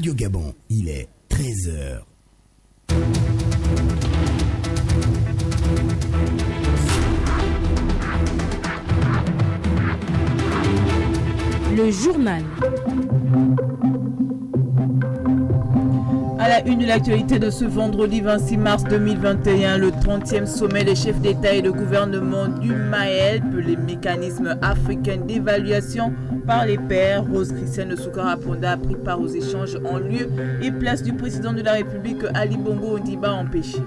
Radio Gabon, il est 13h. Le journal. À la une de l'actualité de ce vendredi 26 mars 2021, le 30e sommet des chefs d'État et de gouvernement du MAELP, les mécanismes africains d'évaluation par les pairs. Rose Christiane Soukara-Ponda a pris part aux échanges en lieu et place du président de la République Ali Bongo Ondimba empêché.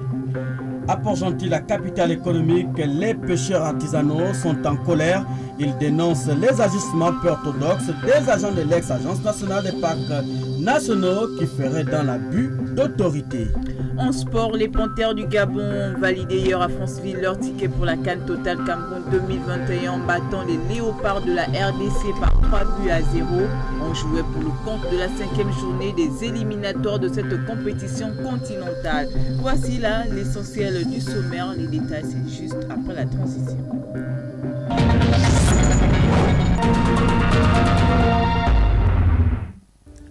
À Port-Gentil, la capitale économique, les pêcheurs artisanaux sont en colère. Ils dénoncent les agissements peu orthodoxes des agents de l'ex-Agence nationale des parcs nationaux qui feraient dans l'abus d'autorité. En sport, les Panthères du Gabon ont validé hier à Franceville leur ticket pour la CAN Total Cameroun 2021 en battant les Léopards de la RDC par 3-0. On jouait pour le compte de la 5e journée des éliminatoires de cette compétition continentale. Voici là l'essentiel du sommaire. Les détails, c'est juste après la transition.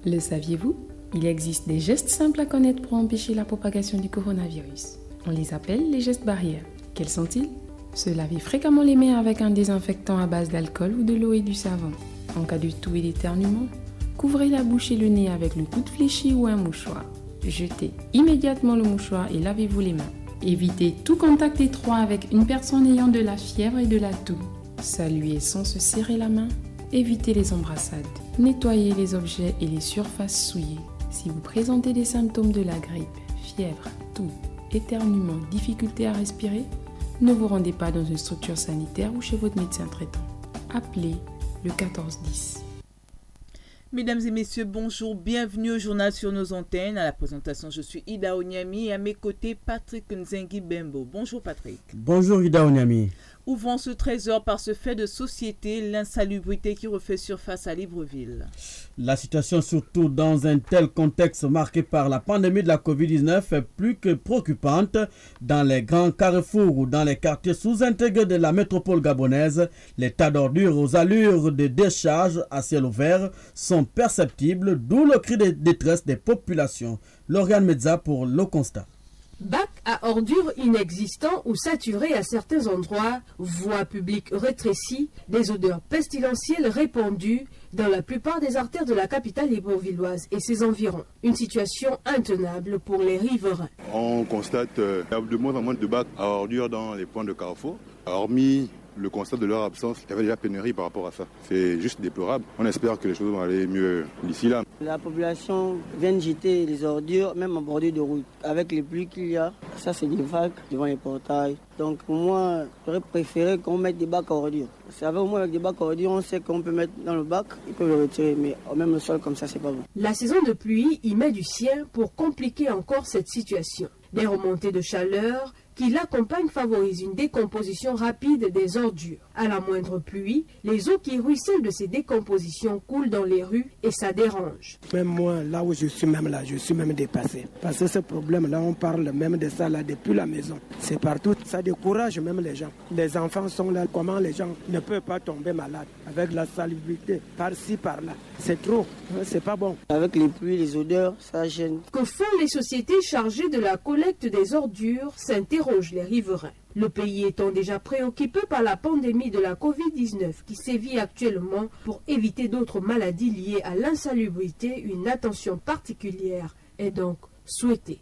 Le saviez-vous? Il existe des gestes simples à connaître pour empêcher la propagation du coronavirus. On les appelle les gestes barrières. Quels sont-ils? Se laver fréquemment les mains avec un désinfectant à base d'alcool ou de l'eau et du savon. En cas de toux et d'éternuement, couvrez la bouche et le nez avec le coude fléchi ou un mouchoir. Jetez immédiatement le mouchoir et lavez-vous les mains. Évitez tout contact étroit avec une personne ayant de la fièvre et de la toux. Saluez sans se serrer la main. Évitez les embrassades. Nettoyez les objets et les surfaces souillées. Si vous présentez des symptômes de la grippe, fièvre, toux, éternuement, difficulté à respirer, ne vous rendez pas dans une structure sanitaire ou chez votre médecin traitant. Appelez le 1410. Mesdames et messieurs, bonjour, bienvenue au journal sur nos antennes. À la présentation, je suis Ida Onyami et à mes côtés, Patrick Nzengi Bembo. Bonjour Patrick. Bonjour Ida Onyami. Ouvrons ce trésor par ce fait de société, l'insalubrité qui refait surface à Libreville. La situation, surtout dans un tel contexte marqué par la pandémie de la Covid-19, est plus que préoccupante. Dans les grands carrefours ou dans les quartiers sous-intégrés de la métropole gabonaise, les tas d'ordures aux allures de décharge à ciel ouvert sont perceptibles, d'où le cri de détresse des populations. Lauriane Medza pour le constat. Bacs à ordures inexistants ou saturés à certains endroits, voies publiques rétrécies, des odeurs pestilentielles répandues dans la plupart des artères de la capitale librevilloise et ses environs. Une situation intenable pour les riverains. On constate qu'il y a de moins en moins de bacs à ordures dans les points de carrefour, hormis le constat de leur absence. Il y avait déjà pénurie par rapport à ça. C'est juste déplorable. On espère que les choses vont aller mieux d'ici là. La population vient jeter les ordures, même en bordure de route. Avec les pluies qu'il y a, ça c'est des vagues devant les portails. Donc pour moi, j'aurais préféré qu'on mette des bacs à ordures. Au moins avec des bacs à ordures, on sait qu'on peut mettre dans le bac, ils peuvent le retirer. Mais même le sol comme ça, c'est pas bon. La saison de pluie y met du sien pour compliquer encore cette situation. Des remontées de chaleur qui l'accompagnent favorisent une décomposition rapide des ordures. À la moindre pluie, les eaux qui ruissellent de ces décompositions coulent dans les rues et ça dérange. Même moi, là où je suis même là, je suis même dépassé. Parce que ce problème-là, on parle même de ça là depuis la maison. C'est partout. Ça décourage même les gens. Les enfants sont là. Comment les gens ne peuvent pas tomber malades avec la salubrité par-ci, par-là. C'est trop. C'est pas bon. Avec les pluies, les odeurs, ça gêne. Que font les sociétés chargées de la collecte des ordures s'interrogent les riverains. Le pays étant déjà préoccupé par la pandémie de la Covid-19 qui sévit actuellement, pour éviter d'autres maladies liées à l'insalubrité, une attention particulière est donc souhaitée.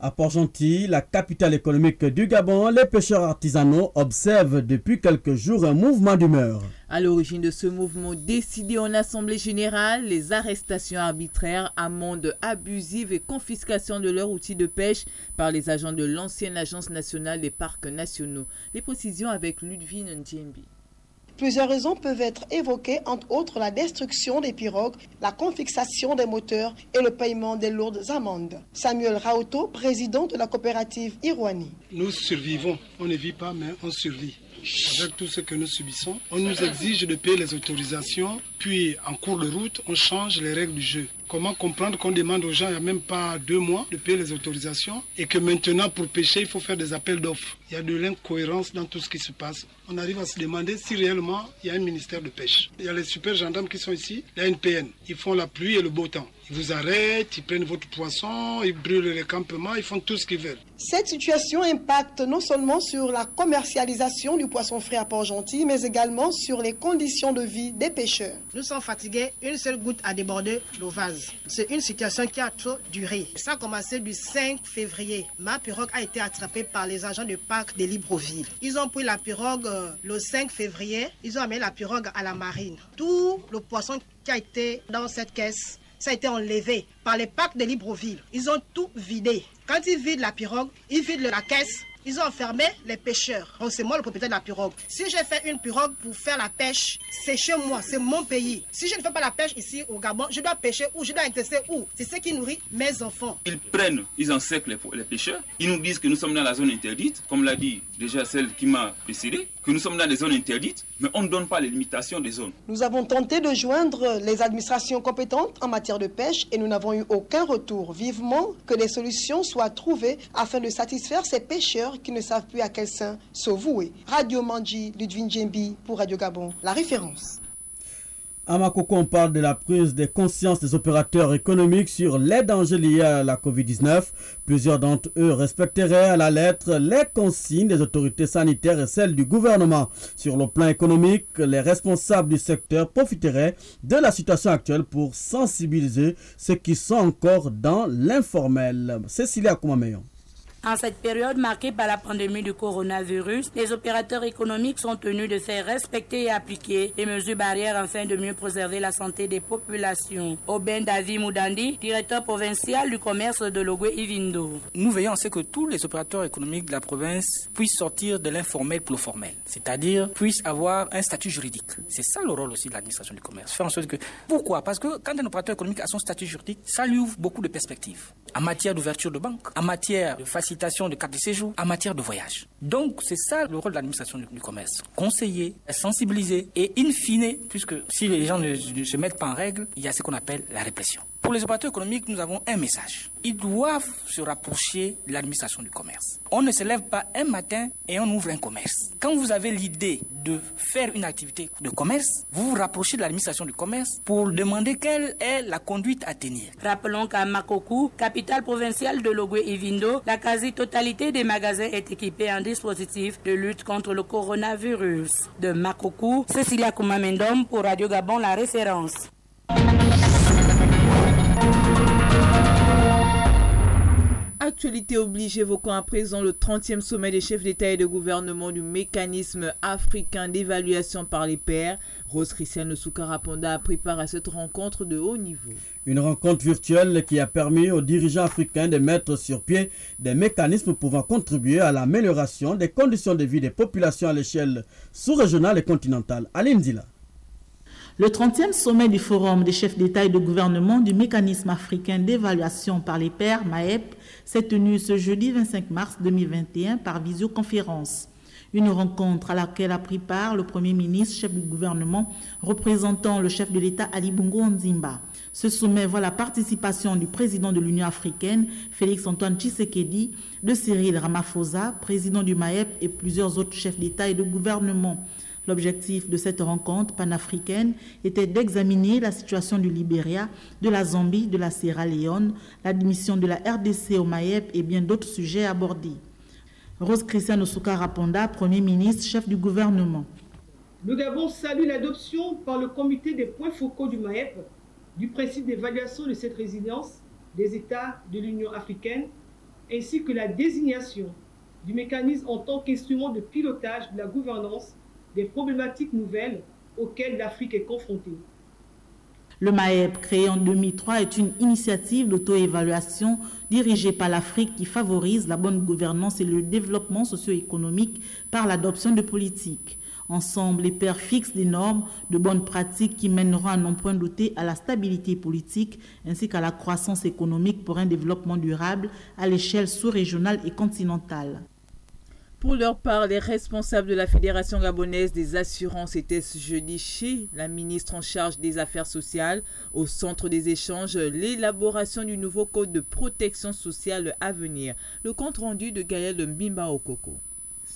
À Port-Gentil, la capitale économique du Gabon, les pêcheurs artisanaux observent depuis quelques jours un mouvement d'humeur. À l'origine de ce mouvement décidé en Assemblée générale, les arrestations arbitraires, amendes abusives et confiscation de leurs outils de pêche par les agents de l'ancienne Agence nationale des parcs nationaux. Les précisions avec Ludwig Ndjembi. Plusieurs raisons peuvent être évoquées, entre autres la destruction des pirogues, la confiscation des moteurs et le paiement des lourdes amendes. Samuel Raoto, président de la coopérative Irwani. Nous survivons, on ne vit pas mais on survit. avec tout ce que nous subissons. On nous exige de payer les autorisations, puis en cours de route, on change les règles du jeu. Comment comprendre qu'on demande aux gens, il n'y a même pas 2 mois, de payer les autorisations et que maintenant, pour pêcher, il faut faire des appels d'offres. Il y a de l'incohérence dans tout ce qui se passe. On arrive à se demander si réellement il y a un ministère de pêche. Il y a les super gendarmes qui sont ici, la NPN. Ils font la pluie et le beau temps. Ils vous arrêtent, ils prennent votre poisson, ils brûlent les campements, ils font tout ce qu'ils veulent. Cette situation impacte non seulement sur la commercialisation du poisson frais à Port-Gentil, mais également sur les conditions de vie des pêcheurs. Nous sommes fatigués, une seule goutte a débordé le vase. C'est une situation qui a trop duré. Ça a commencé du 5 février. Ma pirogue a été attrapée par les agents du parc de Libreville. Ils ont pris la pirogue le 5 février. Ils ont amené la pirogue à la marine. Tout le poisson qui a été dans cette caisse, ça a été enlevé par les parcs de Libreville. Ils ont tout vidé. Quand ils vident la pirogue, ils vident la caisse. Ils ont enfermé les pêcheurs. Donc c'est moi le propriétaire de la pirogue. Si j'ai fait une pirogue pour faire la pêche, c'est chez moi, c'est mon pays. Si je ne fais pas la pêche ici au Gabon, je dois pêcher où, je dois exercer où. C'est ce qui nourrit mes enfants. Ils encerclent les pêcheurs. Ils nous disent que nous sommes dans la zone interdite, comme l'a dit déjà celle qui m'a précédé, que nous sommes dans des zones interdites, mais on ne donne pas les limitations des zones. Nous avons tenté de joindre les administrations compétentes en matière de pêche et nous n'avons eu aucun retour. Vivement que des solutions soient trouvées afin de satisfaire ces pêcheurs qui ne savent plus à quel sein se vouer. Radio Mandji, Ludwin Djembi pour Radio Gabon, la référence. À Makoko, on parle de la prise de conscience des opérateurs économiques sur les dangers liés à la Covid-19. Plusieurs d'entre eux respecteraient à la lettre les consignes des autorités sanitaires et celles du gouvernement. Sur le plan économique, les responsables du secteur profiteraient de la situation actuelle pour sensibiliser ceux qui sont encore dans l'informel. Cécilia Koumameyon. En cette période marquée par la pandémie du coronavirus, les opérateurs économiques sont tenus de faire respecter et appliquer les mesures barrières afin de mieux préserver la santé des populations. Oben Davi Moudandi, directeur provincial du commerce de Logwe Ivindo. Nous veillons à ce que tous les opérateurs économiques de la province puissent sortir de l'informel pour le formel, c'est-à-dire puissent avoir un statut juridique. C'est ça le rôle aussi de l'administration du commerce. Faire en sorte que... Pourquoi? Parce que quand un opérateur économique a son statut juridique, ça lui ouvre beaucoup de perspectives. En matière d'ouverture de banque, en matière de facilitation de carte de séjour, en matière de voyage. Donc, c'est ça le rôle de l'administration du commerce. Conseiller, sensibiliser et in fine, puisque si les gens ne se mettent pas en règle, il y a ce qu'on appelle la répression. Pour les opérateurs économiques, nous avons un message. Ils doivent se rapprocher de l'administration du commerce. On ne se lève pas un matin et on ouvre un commerce. Quand vous avez l'idée de faire une activité de commerce, vous vous rapprochez de l'administration du commerce pour demander quelle est la conduite à tenir. Rappelons qu'à Makoko, capitale provinciale de Logwe Ivindo, la quasi-totalité des magasins est équipée en dispositif de lutte contre le coronavirus. De Makoko, Cécilia Koumamendom pour Radio Gabon, la référence. Actualité oblige, évoquant à présent le 30e sommet des chefs d'État et de gouvernement du mécanisme africain d'évaluation par les pairs. Rose Christiane Soukaraponda a préparé cette rencontre de haut niveau. Une rencontre virtuelle qui a permis aux dirigeants africains de mettre sur pied des mécanismes pouvant contribuer à l'amélioration des conditions de vie des populations à l'échelle sous-régionale et continentale. Aline Zila. Le 30e sommet du Forum des chefs d'État et de gouvernement du mécanisme africain d'évaluation par les pairs, MAEP, s'est tenu ce jeudi 25 mars 2021 par visioconférence. Une rencontre à laquelle a pris part le Premier ministre, chef du gouvernement, représentant le chef de l'État Ali Bongo Ondimba. Ce sommet voit la participation du président de l'Union africaine, Félix-Antoine Tshisekedi, de Cyril Ramaphosa, président du MAEP et plusieurs autres chefs d'État et de gouvernement. L'objectif de cette rencontre panafricaine était d'examiner la situation du Libéria, de la Zambie, de la Sierra Leone, l'admission de la RDC au MAEP et bien d'autres sujets abordés. Rose Christiane Soukaraponda, Premier ministre, chef du gouvernement. Le Gabon salue l'adoption par le comité des points focaux du MAEP du principe d'évaluation de cette résilience des États de l'Union africaine ainsi que la désignation du mécanisme en tant qu'instrument de pilotage de la gouvernance des problématiques nouvelles auxquelles l'Afrique est confrontée. Le MAEP, créé en 2003, est une initiative d'auto-évaluation dirigée par l'Afrique qui favorise la bonne gouvernance et le développement socio-économique par l'adoption de politiques. Ensemble, les pairs fixent des normes de bonnes pratiques qui mèneront à non point douter à la stabilité politique ainsi qu'à la croissance économique pour un développement durable à l'échelle sous-régionale et continentale. Pour leur part, les responsables de la Fédération gabonaise des assurances étaient ce jeudi chez la ministre en charge des affaires sociales au centre des échanges, l'élaboration du nouveau code de protection sociale à venir. Le compte rendu de Gaël Mbimba Okoko.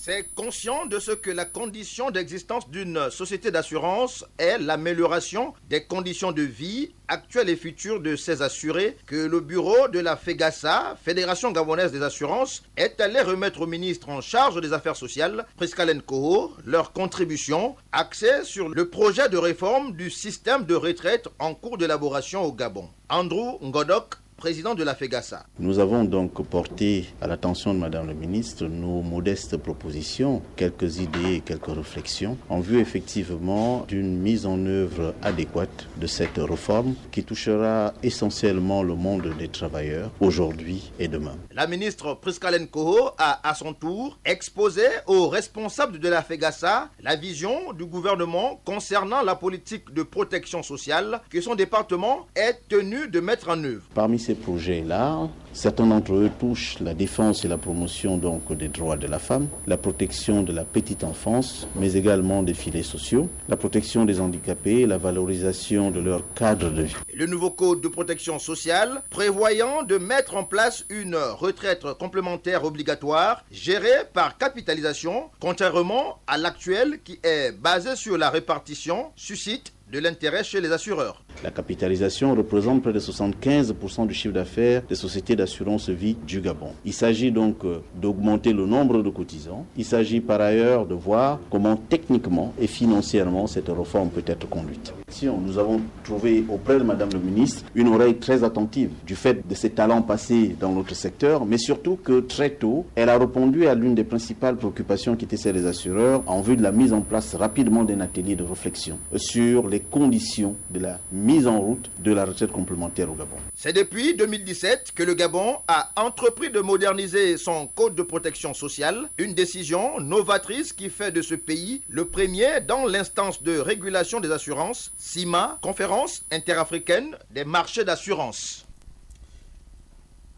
C'est conscient de ce que la condition d'existence d'une société d'assurance est l'amélioration des conditions de vie actuelles et futures de ces assurés que le bureau de la FEGASA, Fédération gabonaise des assurances, est allé remettre au ministre en charge des affaires sociales, Priscalen Koho, leur contribution axée sur le projet de réforme du système de retraite en cours d'élaboration au Gabon. Andrew Ngodok, président de la FEGASA. Nous avons donc porté à l'attention de Madame la Ministre nos modestes propositions, quelques idées et quelques réflexions en vue effectivement d'une mise en œuvre adéquate de cette réforme qui touchera essentiellement le monde des travailleurs aujourd'hui et demain. La ministre Priscalen Koho a à son tour exposé aux responsables de la FEGASA la vision du gouvernement concernant la politique de protection sociale que son département est tenu de mettre en œuvre. Parmi ces projets-là, certains d'entre eux touchent la défense et la promotion donc des droits de la femme, la protection de la petite enfance, mais également des filets sociaux, la protection des handicapés et la valorisation de leur cadre de vie. Le nouveau code de protection sociale prévoyant de mettre en place une retraite complémentaire obligatoire gérée par capitalisation, contrairement à l'actuelle qui est basée sur la répartition, suscite de l'intérêt chez les assureurs. La capitalisation représente près de 75% du chiffre d'affaires des sociétés d'assurance vie du Gabon. Il s'agit donc d'augmenter le nombre de cotisants. Il s'agit par ailleurs de voir comment techniquement et financièrement cette réforme peut être conduite. Nous avons trouvé auprès de Madame le ministre une oreille très attentive du fait de ses talents passés dans notre secteur, mais surtout que très tôt, elle a répondu à l'une des principales préoccupations qui étaient celles des assureurs en vue de la mise en place rapidement d'un atelier de réflexion sur les conditions de la mise en route de la retraite complémentaire au Gabon. C'est depuis 2017 que le Gabon a entrepris de moderniser son code de protection sociale, une décision novatrice qui fait de ce pays le premier dans l'instance de régulation des assurances, CIMA, Conférence interafricaine des marchés d'assurance.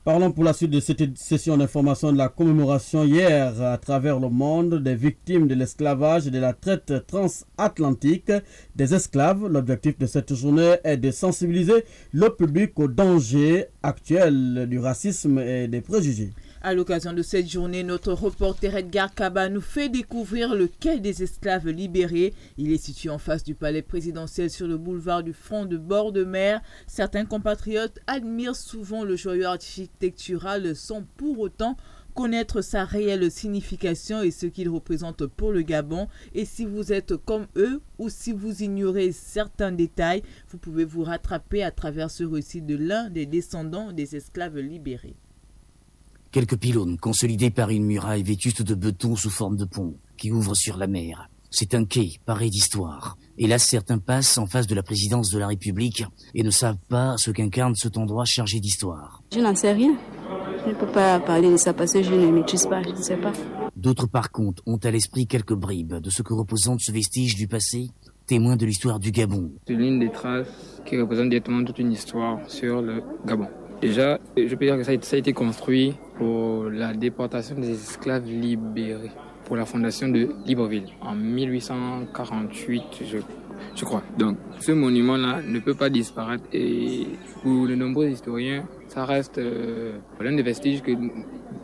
Parlons pour la suite de cette session d'information de la commémoration hier à travers le monde des victimes de l'esclavage et de la traite transatlantique des esclaves. L'objectif de cette journée est de sensibiliser le public aux dangers actuels du racisme et des préjugés. À l'occasion de cette journée, notre reporter Edgar Kaba nous fait découvrir le quai des esclaves libérés. Il est situé en face du palais présidentiel sur le boulevard du Front de bord de mer. Certains compatriotes admirent souvent le joyau architectural sans pour autant connaître sa réelle signification et ce qu'il représente pour le Gabon. Et si vous êtes comme eux ou si vous ignorez certains détails, vous pouvez vous rattraper à travers ce récit de l'un des descendants des esclaves libérés. Quelques pylônes consolidés par une muraille vétuste de béton sous forme de pont qui ouvre sur la mer. C'est un quai paré d'histoire. Et là, certains passent en face de la présidence de la République et ne savent pas ce qu'incarne cet endroit chargé d'histoire. Je n'en sais rien. Je ne peux pas parler de ça parce que je ne maîtrise pas, je ne sais pas. D'autres, par contre, ont à l'esprit quelques bribes de ce que représente ce vestige du passé, témoin de l'histoire du Gabon. C'est l'une des traces qui représente directement toute une histoire sur le Gabon. Déjà, je peux dire que ça a été construit pour la déportation des esclaves libérés, pour la fondation de Libreville, en 1848, je crois. Donc, ce monument-là ne peut pas disparaître et pour de nombreux historiens, ça reste l'un des vestiges que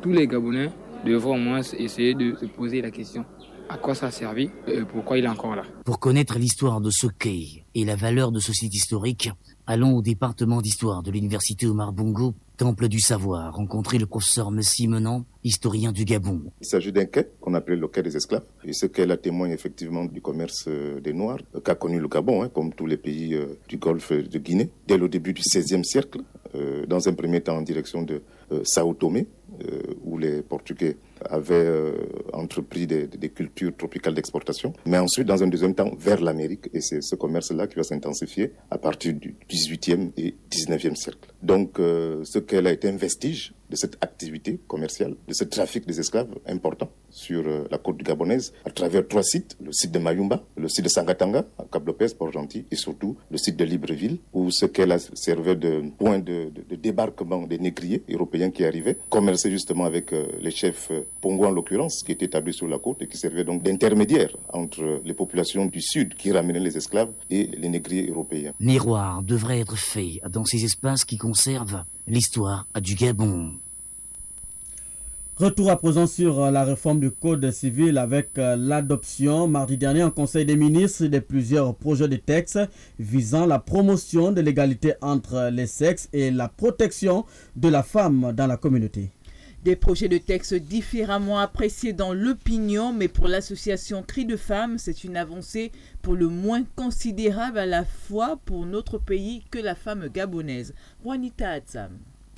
tous les Gabonais devront au moins essayer de se poser la question. À quoi ça a servi et pourquoi il est encore là. Pour connaître l'histoire de ce quai et la valeur de ce site historique, allons au département d'histoire de l'université Omar Bongo, temple du savoir, rencontrer le professeur Messi Menant, historien du Gabon. Il s'agit d'un quai qu'on appelait le quai des esclaves. Et ce quai-là témoigne effectivement du commerce des Noirs qu'a connu le Gabon, comme tous les pays du Golfe de Guinée, dès le début du XVIe siècle, dans un premier temps en direction de Sao Tomé, où les Portugais avaient entrepris des cultures tropicales d'exportation, mais ensuite, dans un deuxième temps, vers l'Amérique, et c'est ce commerce-là qui va s'intensifier à partir du XVIIIe et XIXe siècle. Donc, ce quai-là est un vestige de cette activité commerciale, de ce trafic des esclaves important sur la côte du Gabonaise, à travers 3 sites, le site de Mayumba, le site de Sangatanga, à Cap-Lopez, Port-Gentil, et surtout le site de Libreville, où ce qu'elle a servi de point de débarquement des négriers européens qui arrivaient, commerçaient justement avec les chefs Pongo en l'occurrence, qui étaient établis sur la côte et qui servaient donc d'intermédiaire entre les populations du sud qui ramenaient les esclaves et les négriers européens. Miroir devrait être fait dans ces espaces qui conservent l'histoire du Gabon. Retour à présent sur la réforme du Code civil avec l'adoption mardi dernier en Conseil des ministres de plusieurs projets de textes visant la promotion de l'égalité entre les sexes et la protection de la femme dans la communauté. Des projets de texte différemment appréciés dans l'opinion, mais pour l'association Cris de Femmes, c'est une avancée pour le moins considérable à la fois pour notre pays que la femme gabonaise. Juanita Atzam.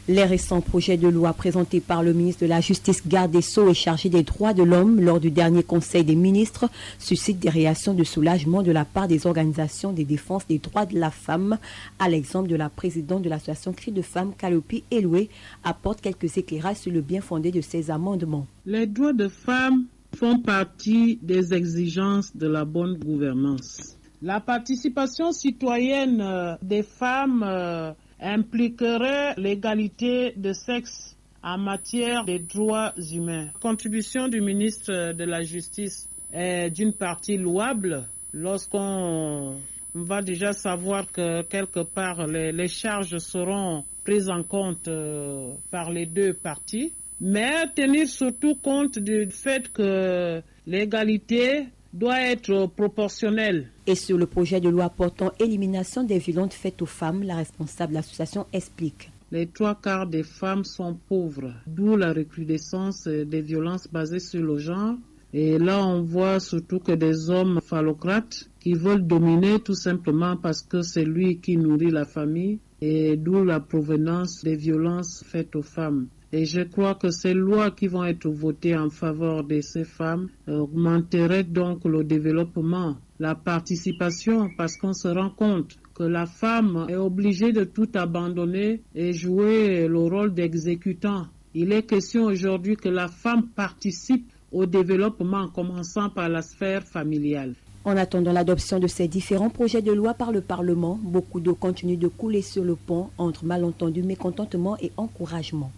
Les récents projets de loi présentés par le ministre de la Justice, garde des Sceaux et chargé des droits de l'homme lors du dernier Conseil des ministres suscitent des réactions de soulagement de la part des organisations de défense des droits de la femme. À l'exemple de la présidente de l'association Cris de Femmes, Kalopi Eloué, apporte quelques éclairages sur le bien fondé de ces amendements. Les droits de femmes font partie des exigences de la bonne gouvernance. La participation citoyenne des femmes impliquerait l'égalité de sexe en matière des droits humains. La contribution du ministre de la Justice est d'une partie louable lorsqu'on va déjà savoir que quelque part les charges seront prises en compte par les deux parties, mais tenir surtout compte du fait que l'égalité doit être proportionnelle. Et sur le projet de loi portant élimination des violences faites aux femmes, la responsable de l'association explique. Les 3/4 des femmes sont pauvres, d'où la recrudescence des violences basées sur le genre. Et là, on voit surtout que des hommes phallocrates qui veulent dominer tout simplement parce que c'est lui qui nourrit la famille, et d'où la provenance des violences faites aux femmes. Et je crois que ces lois qui vont être votées en faveur de ces femmes augmenteraient donc le développement, la participation, parce qu'on se rend compte que la femme est obligée de tout abandonner et jouer le rôle d'exécutant. Il est question aujourd'hui que la femme participe au développement en commençant par la sphère familiale. En attendant l'adoption de ces différents projets de loi par le Parlement, beaucoup d'eau continue de couler sur le pont entre malentendus, mécontentement et encouragement.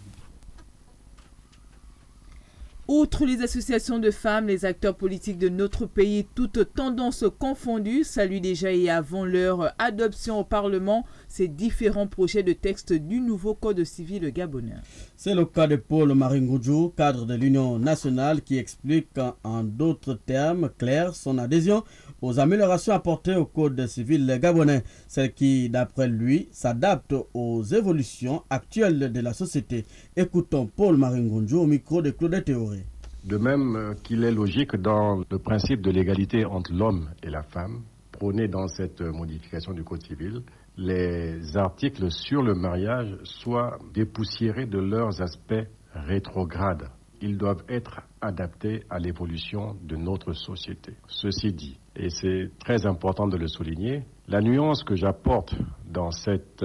Outre les associations de femmes, les acteurs politiques de notre pays, toutes tendances confondues, saluent déjà et avant leur adoption au Parlement ces différents projets de texte du nouveau Code civil gabonais. C'est le cas de Paul Maringoudjou, cadre de l'Union nationale, qui explique en d'autres termes clairs son adhésion aux améliorations apportées au Code civil gabonais, celles qui, d'après lui, s'adaptent aux évolutions actuelles de la société. Écoutons Paul Maringoudjou au micro de Claude Théoré. De même qu'il est logique dans le principe de l'égalité entre l'homme et la femme, prôné dans cette modification du Code civil, les articles sur le mariage soient dépoussiérés de leurs aspects rétrogrades. Ils doivent être adaptés à l'évolution de notre société. Ceci dit, et c'est très important de le souligner, la nuance que j'apporte dans cette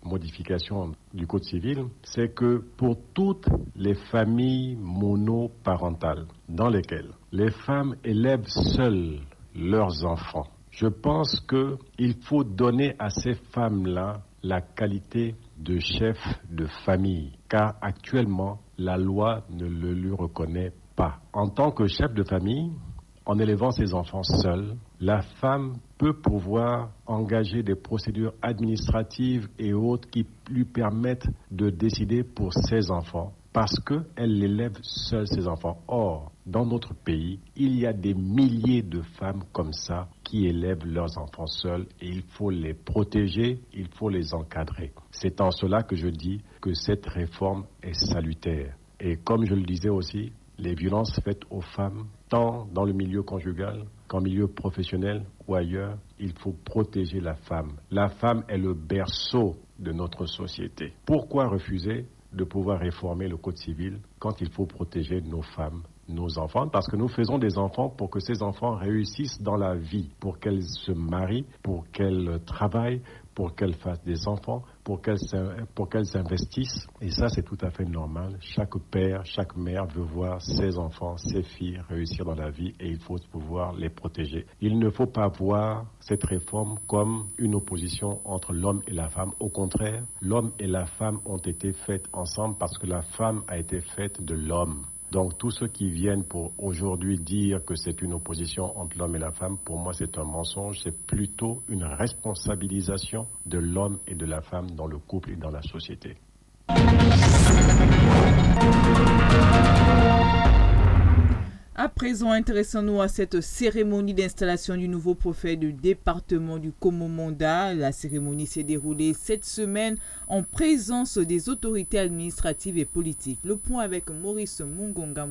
modification du Code civil, c'est que pour toutes les familles monoparentales dans lesquelles les femmes élèvent seules leurs enfants, je pense qu'il faut donner à ces femmes-là la qualité de chef de famille, car actuellement, la loi ne le lui reconnaît pas. En tant que chef de famille, en élevant ses enfants seuls, la femme peut pouvoir engager des procédures administratives et autres qui lui permettent de décider pour ses enfants parce qu'elle élève seule ses enfants. Or, dans notre pays, il y a des milliers de femmes comme ça qui élèvent leurs enfants seuls et il faut les protéger, il faut les encadrer. C'est en cela que je dis que cette réforme est salutaire. Et comme je le disais aussi, les violences faites aux femmes, tant dans le milieu conjugal qu'en milieu professionnel ou ailleurs, il faut protéger la femme. La femme est le berceau de notre société. Pourquoi refuser de pouvoir réformer le Code civil quand il faut protéger nos femmes, nos enfants? Parce que nous faisons des enfants pour que ces enfants réussissent dans la vie, pour qu'elles se marient, pour qu'elles travaillent, pour qu'elles fassent des enfants, pour qu'elles s'investissent. Et ça, c'est tout à fait normal. Chaque père, chaque mère veut voir ses enfants, ses filles réussir dans la vie et il faut pouvoir les protéger. Il ne faut pas voir cette réforme comme une opposition entre l'homme et la femme. Au contraire, l'homme et la femme ont été faits ensemble parce que la femme a été faite de l'homme. Donc tous ceux qui viennent pour aujourd'hui dire que c'est une opposition entre l'homme et la femme, pour moi c'est un mensonge, c'est plutôt une responsabilisation de l'homme et de la femme dans le couple et dans la société. À présent, intéressons-nous à cette cérémonie d'installation du nouveau préfet du département du Komo-Monda. La cérémonie s'est déroulée cette semaine en présence des autorités administratives et politiques. Le point avec Maurice Mungonga.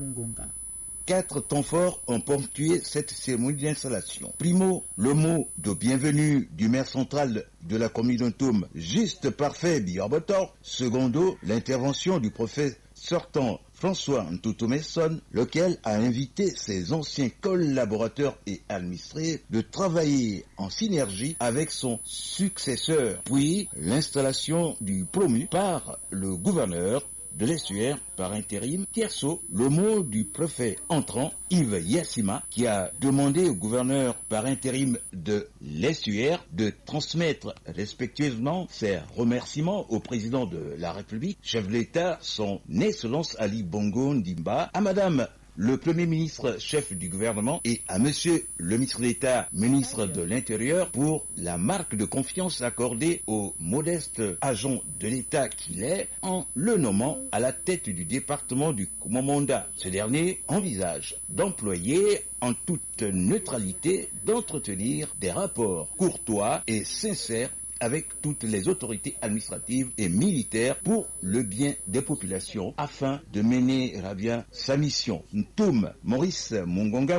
4 temps forts ont ponctué cette cérémonie d'installation. Primo, le mot de bienvenue du maire central de la commune d'Ontoum, Juste Parfait Biabotor. Secondo, l'intervention du préfet sortant François Ntoutou-Messon, lequel a invité ses anciens collaborateurs et administrés de travailler en synergie avec son successeur. Puis l'installation du promu par le gouverneur de l'estuaire par intérim. Tierceau, le mot du préfet entrant, Yves Yassima, qui a demandé au gouverneur par intérim de l'estuaire de transmettre respectueusement ses remerciements au président de la République, chef de l'État, son Excellence Ali Bongo Ndimba, à Madame le Premier ministre, chef du gouvernement, et à Monsieur le ministre d'État, ministre de l'Intérieur, pour la marque de confiance accordée au modeste agent de l'État qu'il est, en le nommant à la tête du département du Komo-Monda. Ce dernier envisage d'employer en toute neutralité, d'entretenir des rapports courtois et sincères avec toutes les autorités administratives et militaires pour le bien des populations afin de mener à bien sa mission. Ntoum, Maurice Mungonga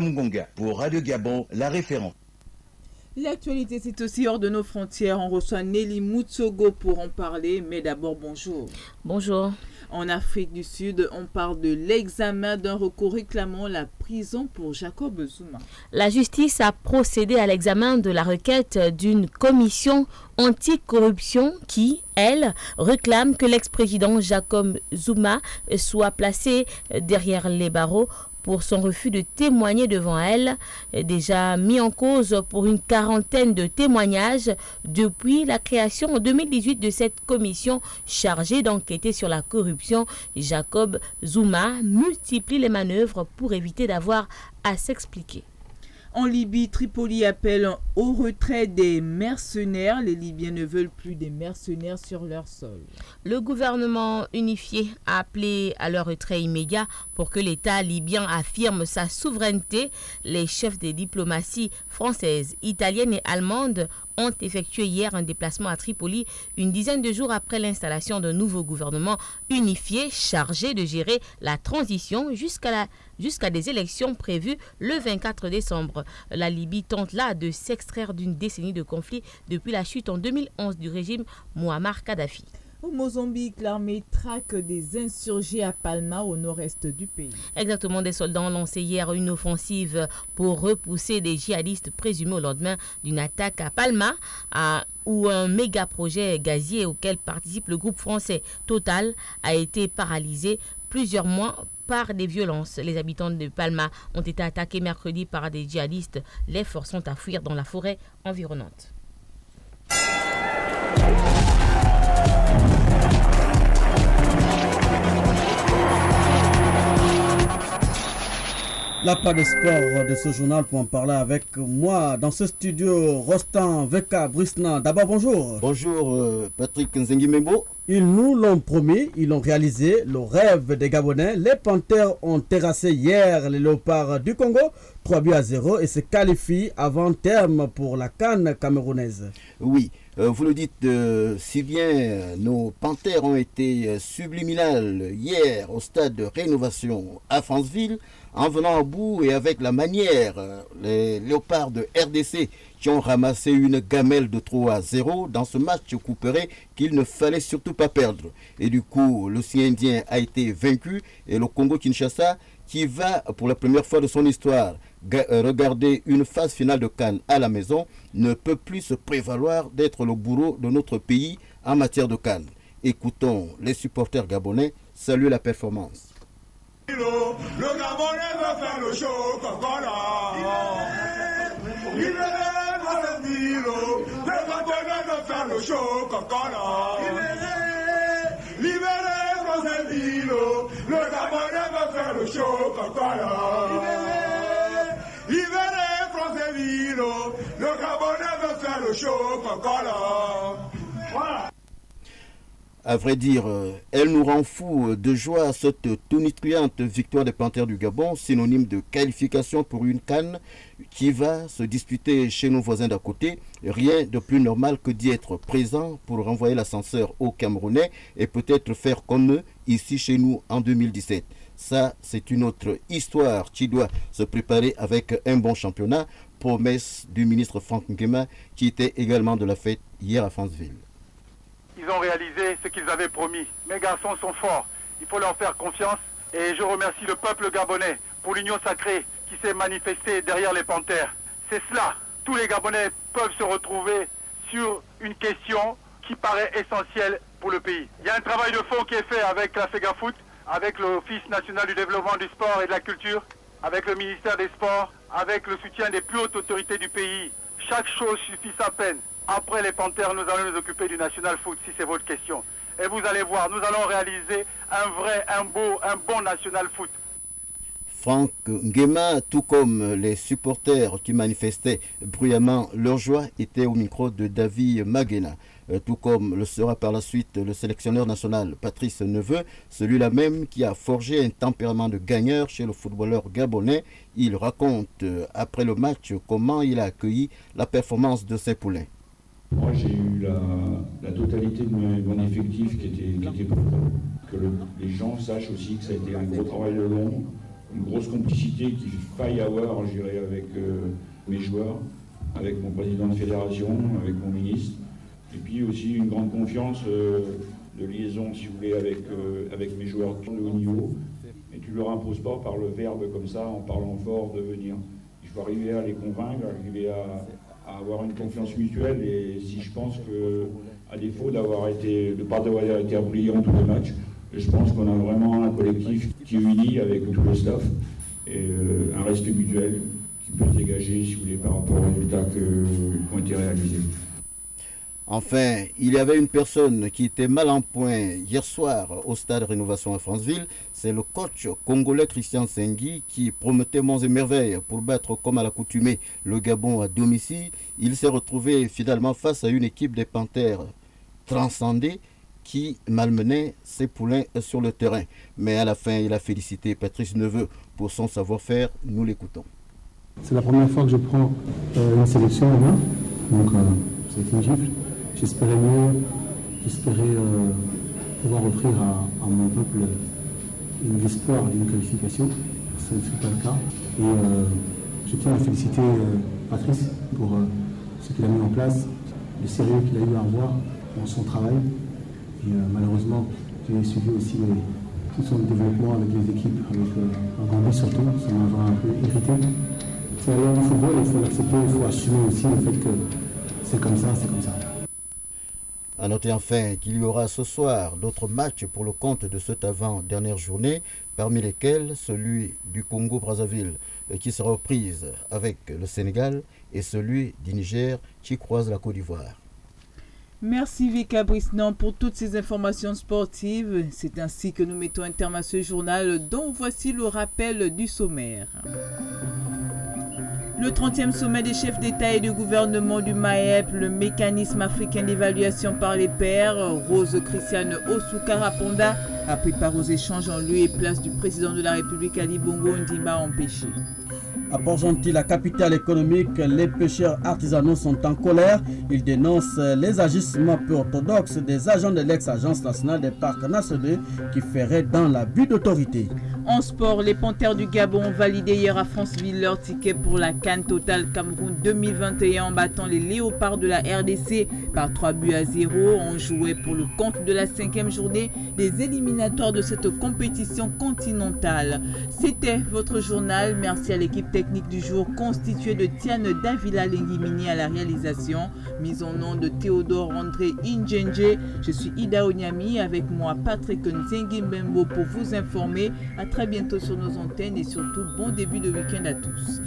pour Radio Gabon, la référence. L'actualité, c'est aussi hors de nos frontières. On reçoit Nelly Moutsogo pour en parler. Mais d'abord, bonjour. Bonjour. En Afrique du Sud, on parle de l'examen d'un recours réclamant la prison pour Jacob Zuma. La justice a procédé à l'examen de la requête d'une commission anticorruption qui, elle, réclame que l'ex-président Jacob Zuma soit placé derrière les barreaux pour son refus de témoigner devant elle, déjà mis en cause pour une quarantaine de témoignages depuis la création en 2018 de cette commission chargée d'enquêter sur la corruption. Jacob Zuma multiplie les manœuvres pour éviter d'avoir à s'expliquer. En Libye, Tripoli appelle au retrait des mercenaires. Les Libyens ne veulent plus des mercenaires sur leur sol. Le gouvernement unifié a appelé à leur retrait immédiat pour que l'État libyen affirme sa souveraineté. Les chefs des diplomaties françaises, italiennes et allemandes ont effectué hier un déplacement à Tripoli, une dizaine de jours après l'installation d'un nouveau gouvernement unifié chargé de gérer la transition jusqu'à des élections prévues le 24 décembre. La Libye tente là de s'extraire d'une décennie de conflit depuis la chute en 2011 du régime Muammar Kadhafi. Au Mozambique, l'armée traque des insurgés à Palma, au nord-est du pays. Exactement, des soldats ont lancé hier une offensive pour repousser des djihadistes présumés au lendemain d'une attaque à Palma, où un méga projet gazier auquel participe le groupe français Total a été paralysé plusieurs mois par des violences. Les habitants de Palma ont été attaqués mercredi par des djihadistes, les forçant à fuir dans la forêt environnante. La part de sport de ce journal pour en parler avec moi dans ce studio, Rostan Veka Brisna. D'abord, bonjour. Bonjour, Patrick Nzengimembo. Ils nous l'ont promis, ils l'ont réalisé, le rêve des Gabonais. Les Panthères ont terrassé hier les Léopards du Congo, 3-0 et se qualifient avant terme pour la CAN camerounaise. Oui, vous le dites si bien, nos Panthères ont été subliminales hier au stade de rénovation à Franceville en venant à bout et avec la manière, les léopards de RDC qui ont ramassé une gamelle de 3-0 dans ce match couperé qu'il ne fallait surtout pas perdre. Et du coup, l'Océan Indien a été vaincu et le Congo-Kinshasa, qui va pour la première fois de son histoire regarder une phase finale de CAN à la maison, ne peut plus se prévaloir d'être le bourreau de notre pays en matière de CAN. Écoutons les supporters gabonais saluer la performance. Le Gabonais veut faire le show, le Gabonais veut faire le show, libérez Roselvilo, le Gabonais veut faire le show, libérez Roselvilo, le Gabonais veut faire le show, voilà. À vrai dire, elle nous rend fous de joie cette tonitruante victoire des Panthères du Gabon, synonyme de qualification pour une CAN qui va se disputer chez nos voisins d'à côté. Rien de plus normal que d'y être présent pour renvoyer l'ascenseur aux Camerounais et peut-être faire comme eux ici chez nous en 2017. Ça, c'est une autre histoire qui doit se préparer avec un bon championnat, promesse du ministre Franck Nguema qui était également de la fête hier à Franceville. Ils ont réalisé ce qu'ils avaient promis. Mes garçons sont forts, il faut leur faire confiance et je remercie le peuple gabonais pour l'union sacrée qui s'est manifestée derrière les Panthères. C'est cela, tous les Gabonais peuvent se retrouver sur une question qui paraît essentielle pour le pays. Il y a un travail de fond qui est fait avec la FEGAFOOT, avec l'Office national du développement du sport et de la culture, avec le ministère des Sports, avec le soutien des plus hautes autorités du pays. Chaque chose suffit sa peine. Après les Panthères, nous allons nous occuper du National Foot, si c'est votre question. Et vous allez voir, nous allons réaliser un bon National Foot. Franck Nguema, tout comme les supporters qui manifestaient bruyamment leur joie, étaient au micro de David Maguena. Tout comme le sera par la suite le sélectionneur national Patrice Neveu, celui-là même qui a forgé un tempérament de gagneur chez le footballeur gabonais. Il raconte après le match comment il a accueilli la performance de ses poulains. Moi, j'ai eu la totalité de mon effectif qui était pour que les gens sachent aussi que ça a été un gros travail de long, une grosse complicité qu'il faille avoir, je dirais, avec mes joueurs, avec mon président de fédération, avec mon ministre, et puis aussi une grande confiance de liaison, si vous voulez, avec mes joueurs de haut niveau. Et tu leur imposes pas par le verbe comme ça, en parlant fort, de venir. Il faut arriver à les convaincre, arriver à avoir une confiance mutuelle, et si je pense que, à défaut de ne pas avoir été brillant tous les matchs, je pense qu'on a vraiment un collectif qui est uni avec tout le staff et un respect mutuel qui peut se dégager, si vous voulez, par rapport aux résultats qui ont été réalisés. Enfin, il y avait une personne qui était mal en point hier soir au stade Rénovation à Franceville. C'est le coach congolais Christian Sengui qui promettait monts et merveilles pour battre comme à l'accoutumée le Gabon à domicile. Il s'est retrouvé finalement face à une équipe des Panthères transcendée qui malmenait ses poulains sur le terrain. Mais à la fin, il a félicité Patrice Neveu pour son savoir-faire. Nous l'écoutons. C'est la première fois que je prends une sélection en main, donc c'est une gifle. J'espérais mieux, j'espérais pouvoir offrir à mon peuple l'espoir d'une qualification. Ce ne fut pas le cas. Et je tiens à féliciter Patrice pour ce qu'il a mis en place, le sérieux qu'il a eu à avoir dans son travail. Et malheureusement, j'ai suivi aussi tout son développement avec les équipes, avec Gambie surtout. Ça m'a un peu irrité. C'est alors du football, il faut l'accepter, il faut assumer aussi le fait que c'est comme ça, c'est comme ça. A noter enfin qu'il y aura ce soir d'autres matchs pour le compte de cette avant-dernière journée, parmi lesquels celui du Congo-Brazzaville qui sera reprise avec le Sénégal et celui du Niger qui croise la Côte d'Ivoire. Merci Vika Brisnan pour toutes ces informations sportives. C'est ainsi que nous mettons un terme à ce journal dont voici le rappel du sommaire. Le 30e sommet des chefs d'État et de gouvernement du MAEP, le mécanisme africain d'évaluation par les pairs, Rose Christiane Osouka-Raponda, a pris part aux échanges en lieu et place du président de la République Ali Bongo Ndimba empêché. À Port-Gentil, la capitale économique, les pêcheurs artisanaux sont en colère. Ils dénoncent les agissements peu orthodoxes des agents de l'ex-agence nationale des parcs nationaux qui feraient dans l'abus d'autorité. En sport, les Panthères du Gabon ont validé hier à Franceville leur ticket pour la CAN Total Cameroun 2021 en battant les Léopards de la RDC par 3-0. On jouait pour le compte de la 5e journée des éliminatoires de cette compétition continentale. C'était votre journal. Merci à l'équipe technique du jour constituée de Tiane Davila Lengimini à la réalisation, mise en nom de Théodore André Injenje. Je suis Ida Onyami, avec moi Patrick Nzengimbembo pour vous informer. À très bientôt sur nos antennes et surtout bon début de week-end à tous.